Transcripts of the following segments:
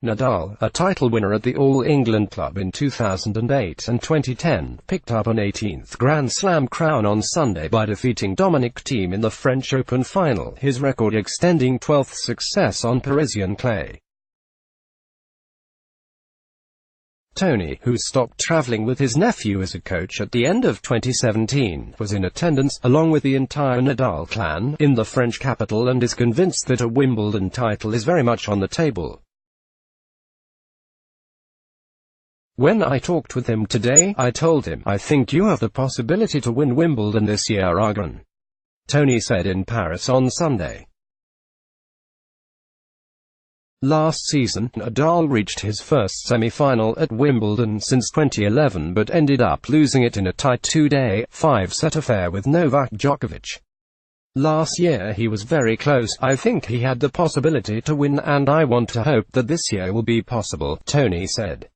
Nadal, a title winner at the All England club in 2008 and 2010, picked up an 18th Grand Slam crown on Sunday by defeating Dominic Thiem in the French Open final, his record extending 12th success on Parisian clay. Toni, who stopped travelling with his nephew as a coach at the end of 2017, was in attendance, along with the entire Nadal clan, in the French capital and is convinced that a Wimbledon title is very much on the table. "When I talked with him today, I told him, I think you have the possibility to win Wimbledon this year again," Toni said in Paris on Sunday. Last season, Nadal reached his first semi-final at Wimbledon since 2011 but ended up losing it in a tight two-day, five-set affair with Novak Djokovic. "Last year he was very close. I think he had the possibility to win and I want to hope that this year will be possible," Toni said.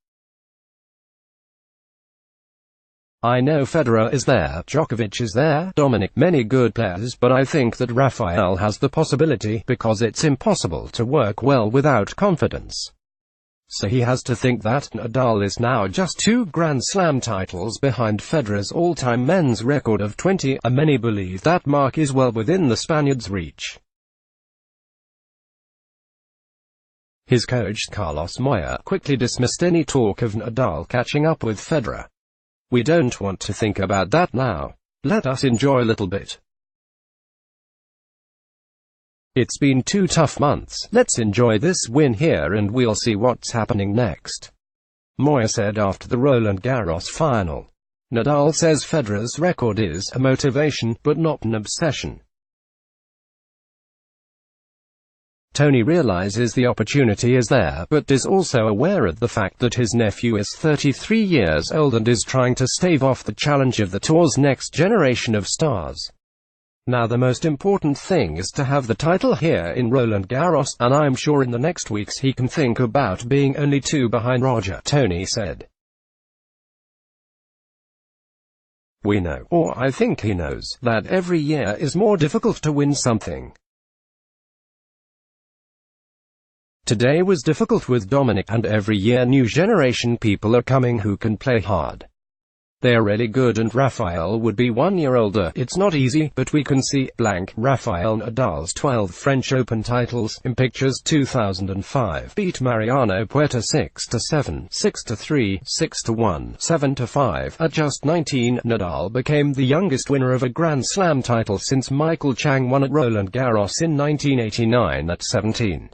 "I know Federer is there, Djokovic is there, Dominic, many good players, but I think that Rafael has the possibility, because it's impossible to work well without confidence. So he has to think that." Nadal is now just 2 Grand Slam titles behind Federer's all-time men's record of 20, and many believe that mark is well within the Spaniard's reach. His coach, Carlos Moya, quickly dismissed any talk of Nadal catching up with Federer. "We don't want to think about that now. Let us enjoy a little bit. It's been 2 tough months. Let's enjoy this win here and we'll see what's happening next," Moya said after the Roland Garros final. Nadal says Federer's record is a motivation, but not an obsession. Toni realizes the opportunity is there, but is also aware of the fact that his nephew is 33 years old and is trying to stave off the challenge of the tour's next generation of stars. "Now the most important thing is to have the title here in Roland Garros, and I'm sure in the next weeks he can think about being only 2 behind Roger," Toni said. "We know, or I think he knows, that every year is more difficult to win something. Today was difficult with Dominic, and every year new generation people are coming who can play hard. They are really good and Rafael would be 1 year older. It's not easy, but we can see blank." Rafael Nadal's 12 French Open titles, in pictures 2005, beat Mariano Puerta 6-7, 6-3, 6-1, 7-5. At just 19, Nadal became the youngest winner of a Grand Slam title since Michael Chang won at Roland Garros in 1989 at 17.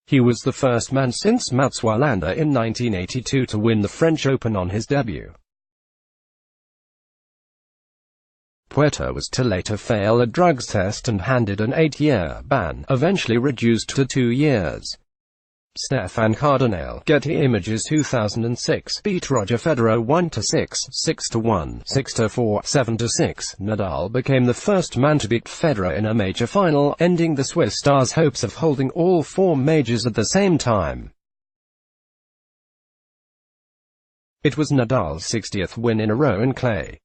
He was the first man since Mats Wilander in 1982 to win the French Open on his debut. Puerta was to later fail a drugs test and handed an 8-year ban, eventually reduced to 2 years. Stefan Cardinale, Getty Images 2006, beat Roger Federer 1-6, 6-1, 6-4, 7-6. Nadal became the first man to beat Federer in a major final, ending the Swiss star's hopes of holding all 4 majors at the same time. It was Nadal's 60th win in a row in clay.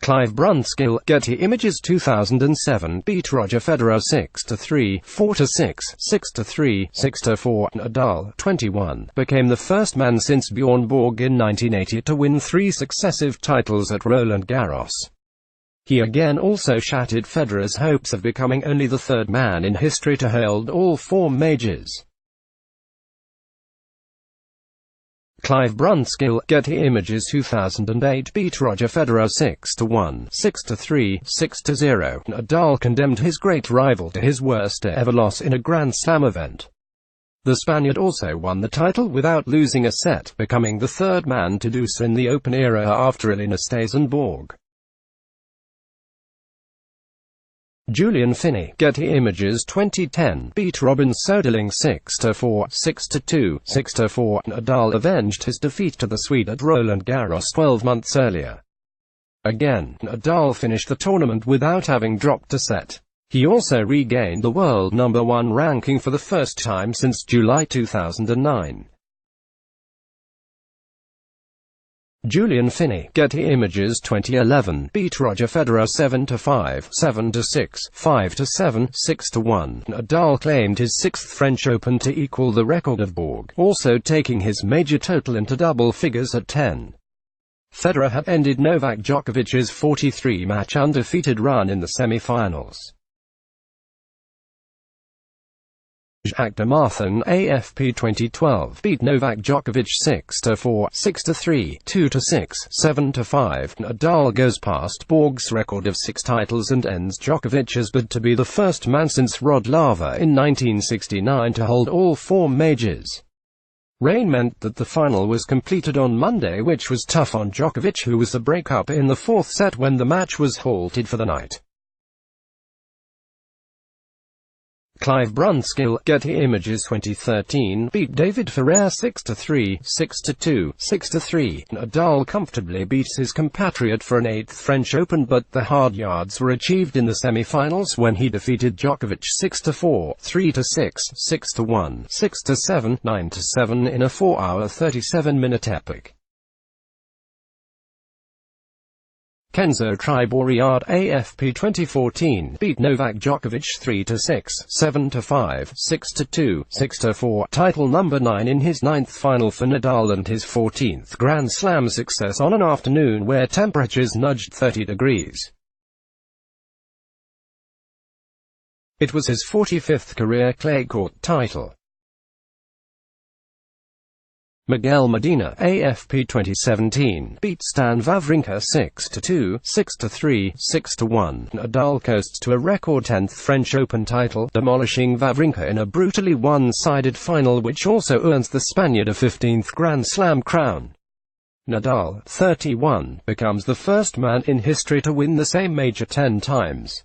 Clive Brunskill, Getty Images 2007, beat Roger Federer 6-3, 4-6, 6-3, 6-4. Nadal, 21, became the first man since Bjorn Borg in 1980 to win 3 successive titles at Roland Garros. He again also shattered Federer's hopes of becoming only the 3rd man in history to hold all 4 majors. Clive Brunskill, Getty Images 2008, beat Roger Federer 6-1, 6-3, 6-0. Nadal condemned his great rival to his worst ever loss in a Grand Slam event. The Spaniard also won the title without losing a set, becoming the 3rd man to do so in the Open era after Elina Stays and Borg. Julian Finney, Getty Images 2010, beat Robin Soderling 6-4, 6-2, 6-4. Nadal avenged his defeat to the Swede at Roland Garros 12 months earlier. Again, Nadal finished the tournament without having dropped a set. He also regained the world #1 ranking for the first time since July 2009. Julian Finney, Getty Images 2011, beat Roger Federer 7-5, 7-6, 5-7, 6-1. Nadal claimed his sixth French Open to equal the record of Borg, also taking his major total into double figures at 10. Federer had ended Novak Djokovic's 43-match undefeated run in the semi-finals. Jacques de Martin, AFP 2012, beat Novak Djokovic 6-4, 6-3, 2-6, 7-5. Nadal goes past Borg's record of 6 titles and ends Djokovic's bid to be the first man since Rod Laver in 1969 to hold all 4 majors. Rain meant that the final was completed on Monday, which was tough on Djokovic, who was the breakup in the 4th set when the match was halted for the night. Clive Brunskill, Getty Images 2013, beat David Ferrer 6-3, 6-2, 6-3. Nadal comfortably beats his compatriot for an 8th French Open, but the hard yards were achieved in the semi-finals when he defeated Djokovic 6-4, 3-6, 6-1, 6-7, 9-7 in a 4-hour 37-minute epic. Kenzo Triboriad, AFP 2014, beat Novak Djokovic 3-6, 7-5, 6-2, 6-4, title number 9 in his 9th final for Nadal and his 14th Grand Slam success on an afternoon where temperatures nudged 30 degrees. It was his 45th career clay court title. Miguel Medina, AFP 2017, beat Stan Wawrinka 6-2, 6-3, 6-1. Nadal coasts to a record 10th French Open title, demolishing Wawrinka in a brutally one-sided final which also earns the Spaniard a 15th Grand Slam crown. Nadal, 31, becomes the first man in history to win the same major 10 times.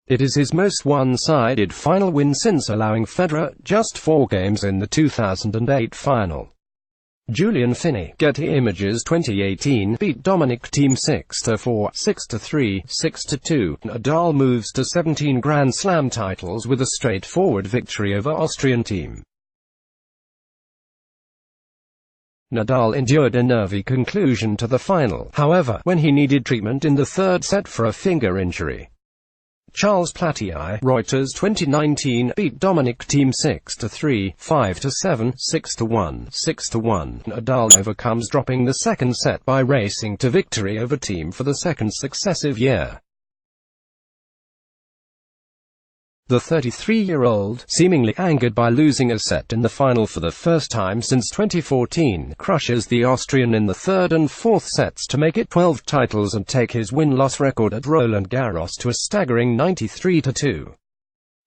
It is his most one-sided final win since allowing Federer just 4 games in the 2008 final. Julian Finney, Getty Images 2018, beat Dominic Thiem 6-4, 6-3, 6-2. Nadal moves to 17 Grand Slam titles with a straightforward victory over Austrian Thiem. Nadal endured a nervy conclusion to the final, however, when he needed treatment in the 3rd set for a finger injury. Charles Platini, Reuters 2019, beat Dominic Thiem 6-3, 5-7, 6-1, 6-1. Nadal overcomes dropping the 2nd set by racing to victory over Thiem for the 2nd successive year. The 33-year-old, seemingly angered by losing a set in the final for the first time since 2014, crushes the Austrian in the 3rd and 4th sets to make it 12 titles and take his win-loss record at Roland Garros to a staggering 93-2.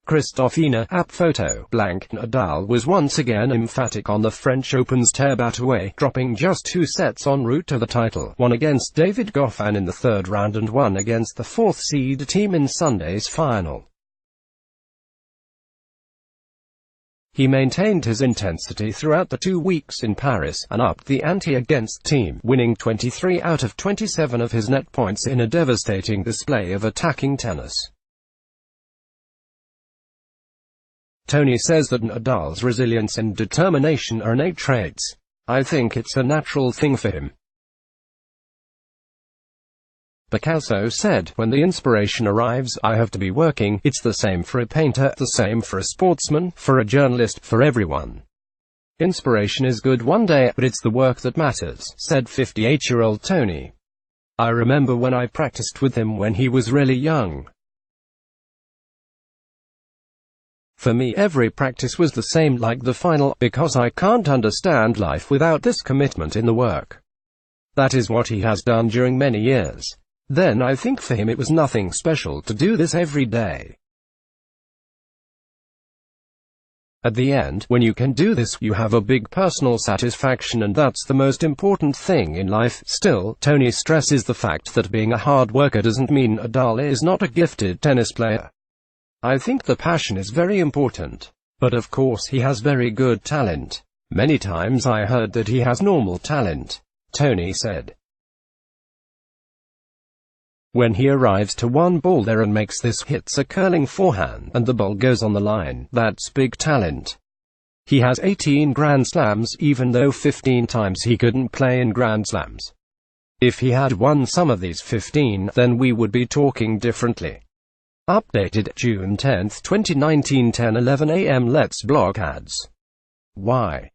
Christofina, app photo, blank. Nadal was once again emphatic on the French Open's Terre-Battue, dropping just 2 sets en route to the title, one against David Goffin in the 3rd round and one against the 4th seed Thiem in Sunday's final. He maintained his intensity throughout the 2 weeks in Paris, and upped the ante against Thiem, winning 23 out of 27 of his net points in a devastating display of attacking tennis. Toni says that Nadal's resilience and determination are innate traits. I think it's a natural thing for him. Picasso said, when the inspiration arrives, I have to be working. It's the same for a painter, the same for a sportsman, for a journalist, for everyone. Inspiration is good one day, but it's the work that matters, said 58-year-old Toni. I remember when I practiced with him when he was really young. For me, every practice was the same, like the final, because I can't understand life without this commitment in the work. That is what he has done during many years. Then I think for him it was nothing special to do this every day. At the end, when you can do this, you have a big personal satisfaction, and that's the most important thing in life. Still, Toni stresses the fact that being a hard worker doesn't mean Nadal is not a gifted tennis player. I think the passion is very important. But of course he has very good talent. Many times I heard that he has normal talent, Toni said. When he arrives to one ball there and makes this, hits a curling forehand, and the ball goes on the line, that's big talent. He has 18 Grand Slams, even though 15 times he couldn't play in Grand Slams. If he had won some of these 15, then we would be talking differently. Updated June 10, 2019, 10:11 a.m. Let's block ads. Why?